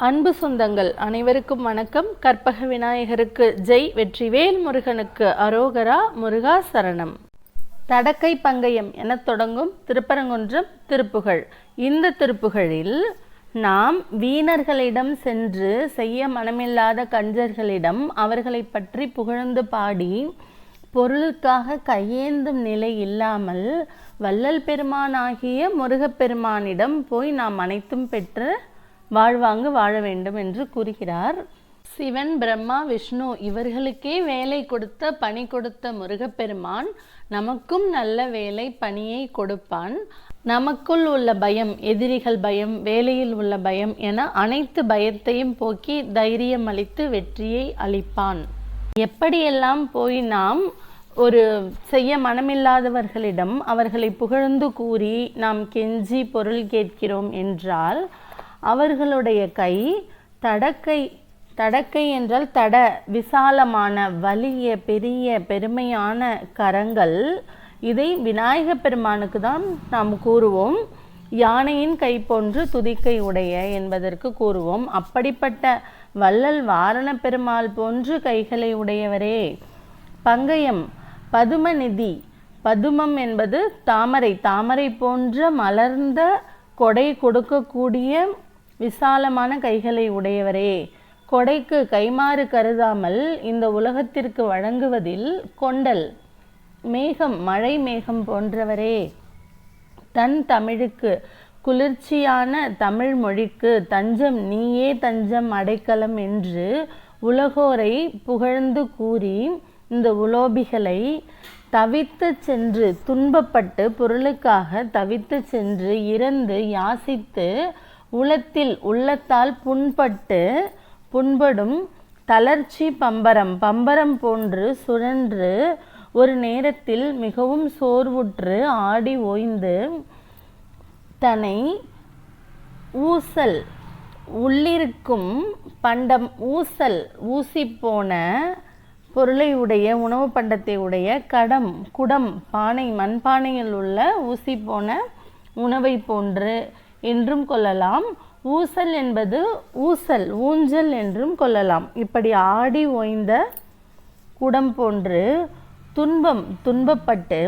அன்பு சொந்தங்கள் அனைவருக்கும் வணக்கம். கற்பக விநாயகருக்கு ஜெய், வெற்றிவேல் முருகனுக்கு அரோகரா, முருகா சரணம். தடக்கை பங்கயம் என தொடங்கும் திருப்பரங்குன்றம் திருப்புகழ். இந்த திருப்புகழில் நாம் வீணர்களிடம் சென்று செய்ய மனமில்லாத கஞ்சர்களிடம் அவர்களை பற்றி புகழ்ந்து பாடி பொருளுக்காக கையேந்தும் நிலை இல்லாமல் வள்ளல் பெருமானாகிய முருகப்பெருமானிடம் போய் நாம் அனைத்தும் பெற்று வாழ்வாங்கு வாழ வேண்டும் என்று கூறுகிறார். சிவன், பிரம்மா, விஷ்ணு இவர்களுக்கே வேலை கொடுத்த பணி கொடுத்த முருகப்பெருமான் நமக்கும் நல்ல வேலை பணியை கொடுப்பான். நமக்குள் உள்ள பயம், எதிரிகள் பயம், வேலையில் உள்ள பயம் என அனைத்து பயத்தையும் போக்கி தைரியம் அளித்து வெற்றியை அளிப்பான். எப்படியெல்லாம் போய் நாம் ஒரு செய்ய மனமில்லாதவர்களிடம் அவர்களை புகழ்ந்து கூறி நாம் கெஞ்சி பொருள் கேட்கிறோம் என்றால் அவர்களுடைய கை தடக்கை என்றால் தட, விசாலமான வலிய பெரிய பெருமையான கரங்கள். இதை விநாயக பெருமானுக்கு தான் நாம் கூறுவோம். யானையின் கை போன்று துதிக்கை உடைய என்பதற்கு கூறுவோம். அப்படிப்பட்ட வள்ளல் வாரண பெருமாள் போன்று கைகளை உடையவரே. பங்கயம், பதுமநிதி. பதுமம் என்பது தாமரை, தாமரை போன்ற மலர்ந்த கொடை கொடுக்கக்கூடிய விசாலமான கைகளை உடையவரே. கொடைக்கு கைமாறு கருதாமல் இந்த உலகத்திற்கு வழங்குவதில் கொண்டல். மேகம், மழை மேகம் போன்றவரே. தன் தமிழுக்கு, குளிர்ச்சியான தமிழ் மொழிக்கு தஞ்சம் நீயே தஞ்சம் அடைக்கலம் என்று உலகோரை புகழ்ந்து கூறி இந்த உலோபிகளை தவித்து சென்று துன்பப்பட்டு பொருளுக்காக தவித்து சென்று இறந்து யாசித்து உள்ளத்தால் புண்படும் தளர்ச்சி பம்பரம் போன்று சுழன்று ஒரு நேரத்தில் மிகவும் சோர்வுற்று ஆடி ஓய்ந்து தன்னை ஊசல், உள்ளிருக்கும் பண்டம், ஊசி போன பொருளை உடைய, உணவு பண்டத்தை உடைய குடம், பானை, மண்பானையில் உள்ள ஊசி போன உணவை போன்று என்றும் கொள்ளலாம். ஊசல் என்பது ஊஞ்சல் என்றும் கொள்ளலாம். இப்படி ஆடி ஓய்ந்த குடம் போன்று துன்பப்பட்டு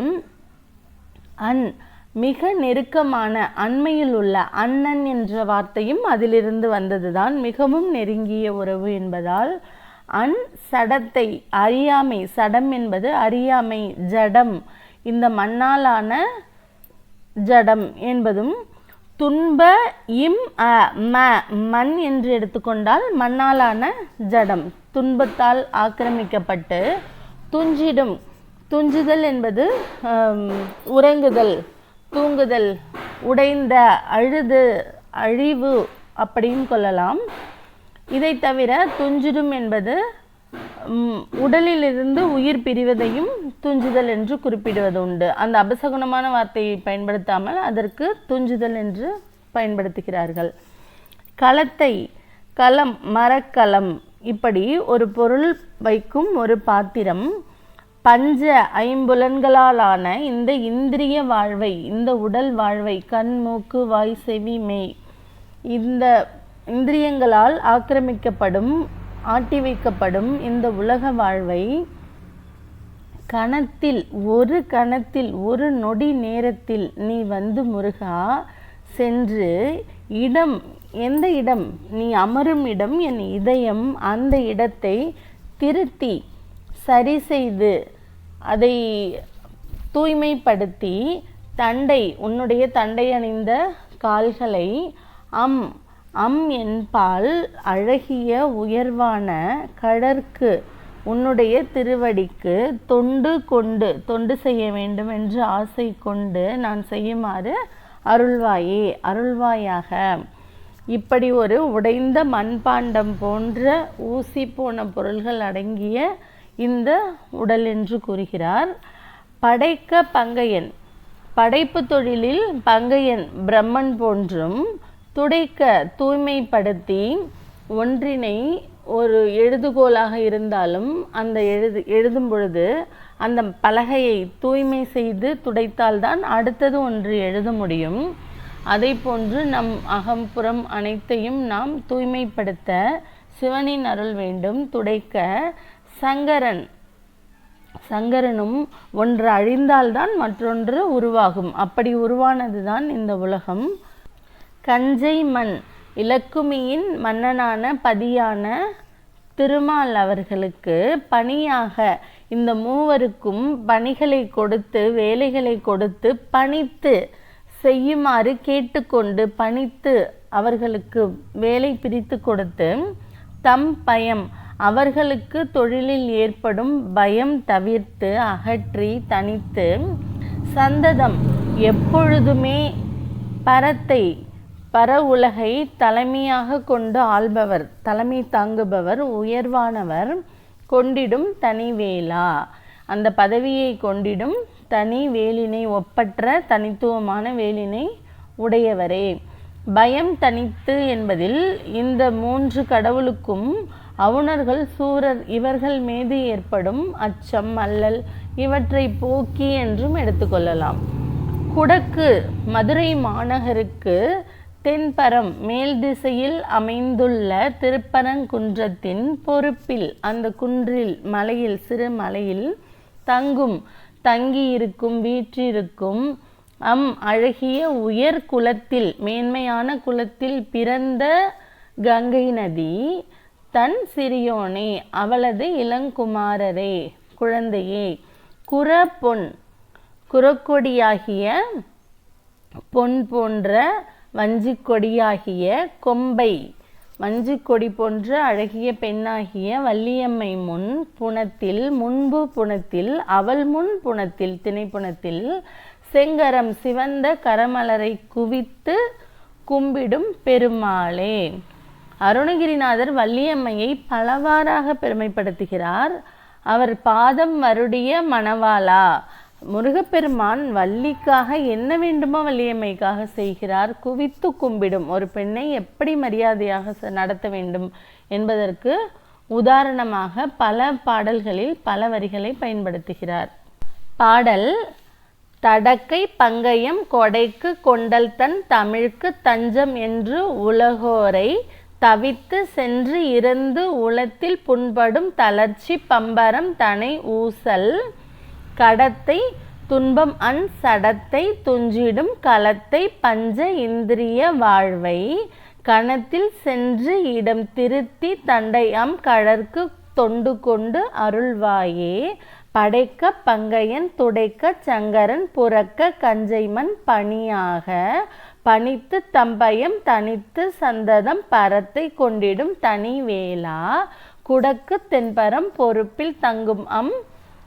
மிக நெருக்கமான அண்மையில் உள்ள அண்ணன் என்ற வார்த்தையும் அதிலிருந்து வந்ததுதான். மிகவும் நெருங்கிய உறவு என்பதால் சடத்தை, அறியாமை, சடம் என்பது அறியாமை, ஜடம், இந்த மண்ணாலான ஜடம் என்பதும் துன்ப மண் என்று எடுத்துக்கொண்டால் மண்ணாலான ஜடம், துன்பத்தால் ஆக்கிரமிக்கப்பட்டு துஞ்சுதல் என்பது உறங்குதல், தூங்குதல், உடைந்த, அழிவு அப்படின்னு கொள்ளலாம். இதை தவிர துஞ்சிடும் என்பது உடலிலிருந்து உயிர் பிரிவதையும் துஞ்சுதல் என்று குறிப்பிடுவது உண்டு. அந்த அபசகுணமான வார்த்தையை பயன்படுத்தாமல் அதற்கு துஞ்சுதல் என்று பயன்படுத்துகிறார்கள். களம், மரக்கலம். இப்படி ஒரு பொருள் வைக்கும் ஒரு பாத்திரம். பஞ்ச ஐம்புலன்களாலான இந்த இந்திரிய வாழ்வை, இந்த உடல் வாழ்வை, கண், மூக்கு, வாய், செவி, மெய், இந்த இந்திரியங்களால் ஆட்டி வைக்கப்படும் இந்த உலக வாழ்வை கணத்தில் ஒரு நொடி நேரத்தில் நீ வந்து முருகா சென்று எந்த இடம் நீ அமரும் இடம் என் இதயம், அந்த இடத்தை திருத்தி சரி செய்து அதை தூய்மைப்படுத்தி உன்னுடைய தண்டை அணிந்த கால்களை என்பால் அழகிய உயர்வான கடற்கு உன்னுடைய திருவடிக்கு தொண்டு செய்ய வேண்டும் என்று ஆசை கொண்டு நான் செய்யுமாறு அருள்வாயாக. இப்படி ஒரு உடைந்த மண்பாண்டம் போன்ற ஊசி போன பொருள்கள் அடங்கிய இந்த உடல் என்று கூறுகிறார். படைக்க பங்கையன். படைப்பு தொழிலில் பங்கையன் பிரம்மன் போன்றும் துடைக்க, தூய்மைப்படுத்தி ஒன்றினை ஒரு எழுதுகோலாக இருந்தாலும் அந்த எழுதும் பொழுது அந்த பலகையை தூய்மை செய்து துடைத்தால்தான் அடுத்தது ஒன்று எழுத முடியும். அதை போன்று நம் அகம்புறம் அனைத்தையும் நாம் தூய்மைப்படுத்த சிவனின் அருள் வேண்டும். துடைக்க சங்கரனும் ஒன்று அழிந்தால்தான் மற்றொன்று உருவாகும். அப்படி உருவானதுதான் இந்த உலகம். கஞ்சை மண் இலக்குமியின் மன்னனான பதியான திருமால் அவர்களுக்கு பணியாக இந்த மூவருக்கும் பணிகளை கொடுத்து வேலைகளை கொடுத்து பணித்து செய்யுமாறு கேட்டுக்கொண்டு பணித்து அவர்களுக்கு வேலை பிரித்து கொடுத்து தம் பயம் அவர்களுக்கு தொழிலில் ஏற்படும் பயம் தவிர்த்து அகற்றி தனித்து சந்ததம் எப்பொழுதுமே பர உலகை தலைமையாக கொண்டு ஆள்பவர், தலைமை தாங்குபவர், உயர்வானவர், கொண்டிடும் தனிவேலா அந்த பதவியை கொண்டிடும் தனி வேலினை ஒப்பற்ற தனித்துவமான வேலினை உடையவரே. பயம் தனித்து என்பதில் இந்த 3 கடவுளுக்கும் அவுணர்கள் சூரர் இவர்கள் மீது ஏற்படும் அச்சம் அல்லல் இவற்றை போக்கி என்றும் எடுத்துக்கொள்ளலாம். குடக்கு மதுரை மாநகருக்கு தென்பரம் மேல் திசையில் அமைந்துள்ள திருப்பரங்குன்றத்தின் பொறுப்பில் அந்த குன்றில் மலையில் சிறு மலையில் தங்கியிருக்கும் வீற்றிருக்கும் அழகிய உயர் குலத்தில் மேன்மையான குலத்தில் பிறந்த கங்கை நதி தன் சிறியோனே அவளது இளங்குமாரரே குழந்தையே குறக்கொடியாகிய பொன் போன்ற வஞ்சிக்கொடியாகிய கொம்பை வஞ்சிக்கொடி போன்ற அழகிய பெண்ணாகிய வள்ளியம்மை முன்பு புனத்தில் அவள் முன் புனத்தில் திணைப்புணத்தில் செங்கரம் சிவந்த கரமலரை குவித்து கும்பிடும் பெருமாளே. அருணகிரிநாதர் வள்ளியம்மையை பலவாறாக பெருமைப்படுத்துகிறார். அவர் பாதம் வருடிய மணவாளா. முருகப்பெருமான் வள்ளிக்காக என்ன வேண்டுமோ வள்ளியம்மைக்காக செய்கிறார். குவித்து கும்பிடும் ஒரு பெண்ணை எப்படி மரியாதையாக நடத்த வேண்டும் என்பதற்கு உதாரணமாக பல பாடல்களில் பல வரிகளை பயன்படுத்துகிறார். பாடல்: தடக்கை பங்கயம் கொடைக்கு கொண்டல் தன் தமிழ்க்கு தஞ்சம் என்று உலகோரை தவித்து சென்று இறந்து உளத்தில் புண்படும் தளர்ச்சி பம்பரம் தனை ஊசல் கடத்தை துன்பம் சடத்தை துஞ்சிடும் களத்தை பஞ்ச இந்திரிய வாழ்வை கணத்தில் சென்று இடம் திருத்தி தண்டை கழற்கு தொண்டு கொண்டு அருள்வாயே. படைக்க பங்கையன் துடைக்க சங்கரன் புறக்க கஞ்சைமண் பணியாக பணித்து தம்பயம் தனித்து சந்ததம் பரத்தை கொண்டிடும் தனி வேலா. குடக்கு தென்பரம் பொறுப்பில் தங்கும்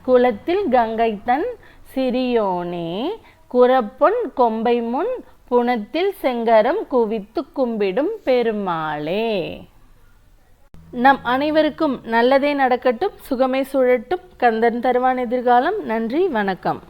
குலத்தில் கங்கை தன் சிறியோனே. குறப்பொன் கொம்பை முன் புனத்தில் செங்கரம் குவித்து கும்பிடும் பெருமாளே. நம் அனைவருக்கும் நல்லதே நடக்கட்டும், சுகமே சுழட்டும், கந்தன் தருவான் எதிர்காலம். நன்றி, வணக்கம்.